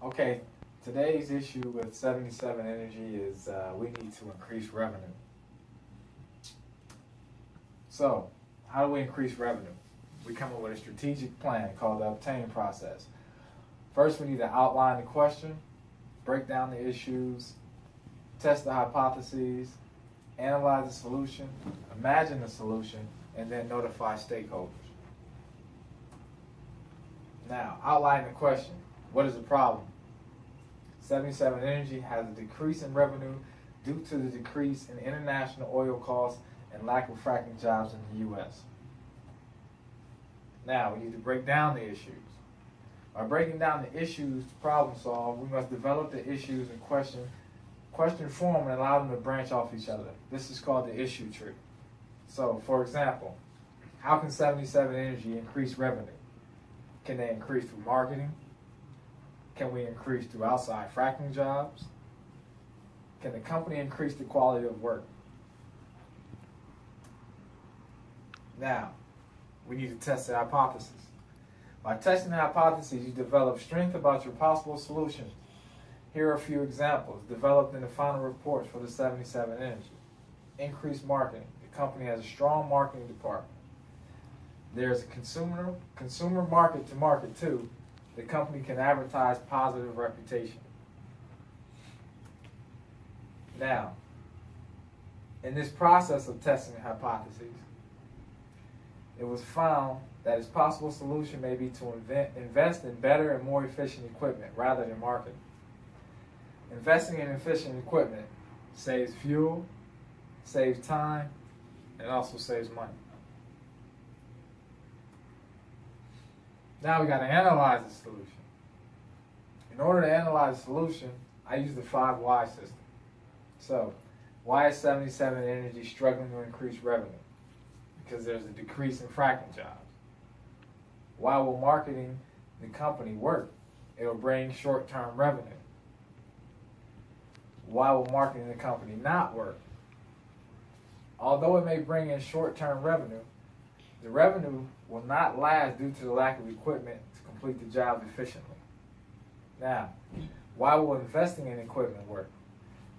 Okay, today's issue with 77 Energy is we need to increase revenue. So, how do we increase revenue? We come up with a strategic plan called the obtain process. First, we need to outline the question, break down the issues, test the hypotheses, analyze the solution, imagine the solution, and then notify stakeholders. Now, outline the question. What is the problem? 77 Energy has a decrease in revenue due to the decrease in international oil costs and lack of fracking jobs in the U.S. Now, we need to break down the issues. By breaking down the issues to problem solve, we must develop the issues in question form and allow them to branch off each other. This is called the issue tree. So, for example, how can 77 Energy increase revenue? Can they increase through marketing? Can we increase through outside fracking jobs? Can the company increase the quality of work? Now, we need to test the hypothesis. By testing the hypothesis, you develop strength about your possible solutions. Here are a few examples developed in the final reports for the 77 Energy. Increased marketing. The company has a strong marketing department. There's a consumer market to market to. The company can advertise positive reputation. Now, in this process of testing hypotheses, it was found that its possible solution may be to invest in better and more efficient equipment rather than marketing. Investing in efficient equipment saves fuel, saves time, and also saves money. Now we got to analyze the solution. In order to analyze the solution, I use the 5 why system. So, why is 77 Energy struggling to increase revenue? Because there's a decrease in fracking jobs. Why will marketing the company work? It'll bring short-term revenue. Why will marketing the company not work? Although it may bring in short-term revenue, the revenue will not last due to the lack of equipment to complete the job efficiently. Now, why will investing in equipment work?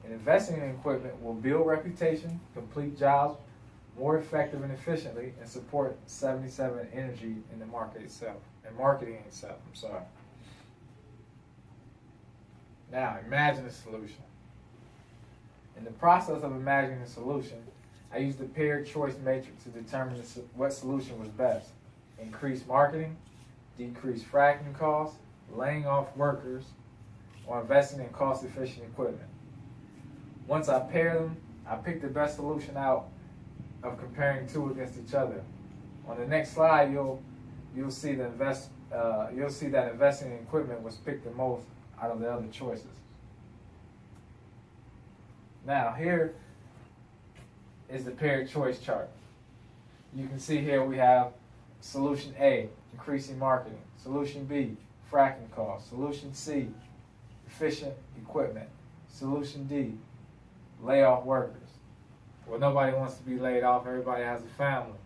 And investing in equipment will build reputation, complete jobs more effective and efficiently, and support 77 Energy in the market itself, and marketing itself, Now, imagine a solution. In the process of imagining a solution, I used the paired choice matrix to determine what solution was best. Increase marketing, decrease fracking costs, laying off workers, or investing in cost-efficient equipment. Once I pair them, I pick the best solution out of comparing two against each other. On the next slide, you'll see that investing in equipment was picked the most out of the other choices. Now, here is the paired choice chart. You can see here we have solution A, increasing marketing. Solution B, fracking costs. Solution C, efficient equipment. Solution D, lay off workers. Well, nobody wants to be laid off. Everybody has a family.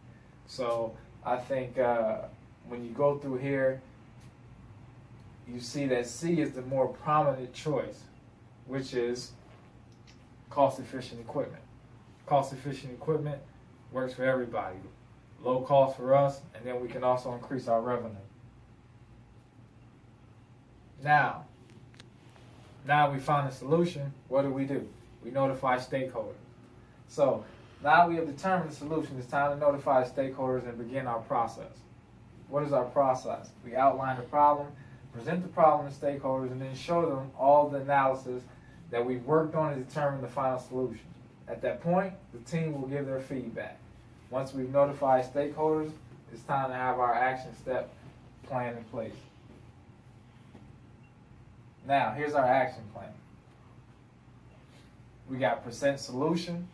So I think when you go through here, you see that C is the more prominent choice, which is cost-efficient equipment. Cost-efficient equipment works for everybody. Low cost for us, and then we can also increase our revenue. Now we found a solution, what do? We notify stakeholders. So now we have determined the solution, it's time to notify the stakeholders and begin our process. What is our process? We outline the problem, present the problem to stakeholders, and then show them all the analysis that we've worked on to determine the final solution. At that point, the team will give their feedback. Once we've notified stakeholders, it's time to have our action step plan in place. Now, here's our action plan. We got present solution,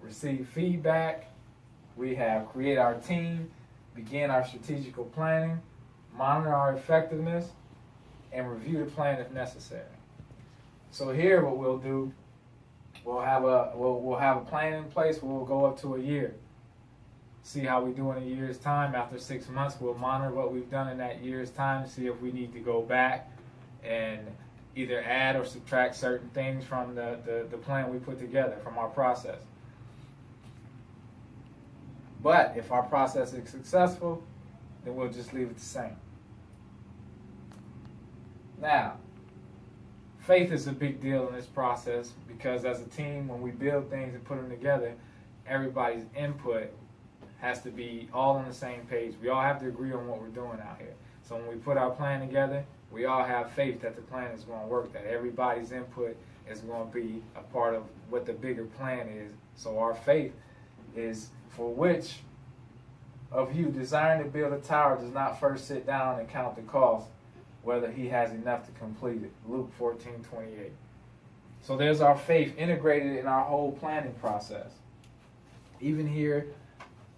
receive feedback, we have create our team, begin our strategical planning, monitor our effectiveness, and review the plan if necessary. So here what we'll do, we'll have a plan in place. We'll go up to a year. See how we do in a year's time. After 6 months, we'll monitor what we've done in that year's time to see if we need to go back and either add or subtract certain things from the plan we put together, from our process. But if our process is successful, then we'll just leave it the same. Now, faith is a big deal in this process because as a team, when we build things and put them together, everybody's input has to be all on the same page. We all have to agree on what we're doing out here. So when we put our plan together, we all have faith that the plan is going to work, that everybody's input is going to be a part of what the bigger plan is. So our faith is, for which of you desiring to build a tower does not first sit down and count the cost, whether he has enough to complete it. Luke 14:28. So there's our faith integrated in our whole planning process. Even here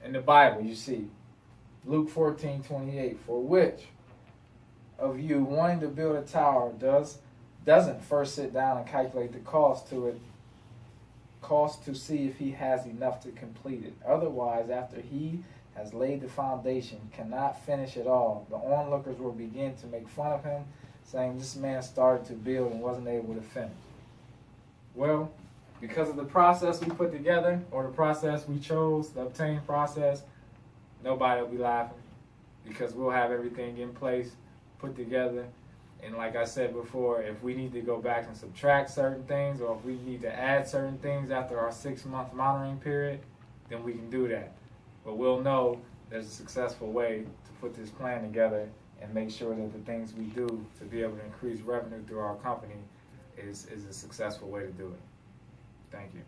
in the Bible, you see, Luke 14:28, for which of you wanting to build a tower doesn't first sit down and calculate the cost to see if he has enough to complete it. Otherwise, after he has laid the foundation, cannot finish it all, the onlookers will begin to make fun of him, saying, this man started to build and wasn't able to finish. Well, because of the process we put together, or the process we chose, the obtained process, nobody will be laughing, because we'll have everything in place, put together. And like I said before, if we need to go back and subtract certain things, or if we need to add certain things after our 6-month monitoring period, then we can do that. But we'll know there's a successful way to put this plan together and make sure that the things we do to be able to increase revenue through our company is a successful way to do it. Thank you.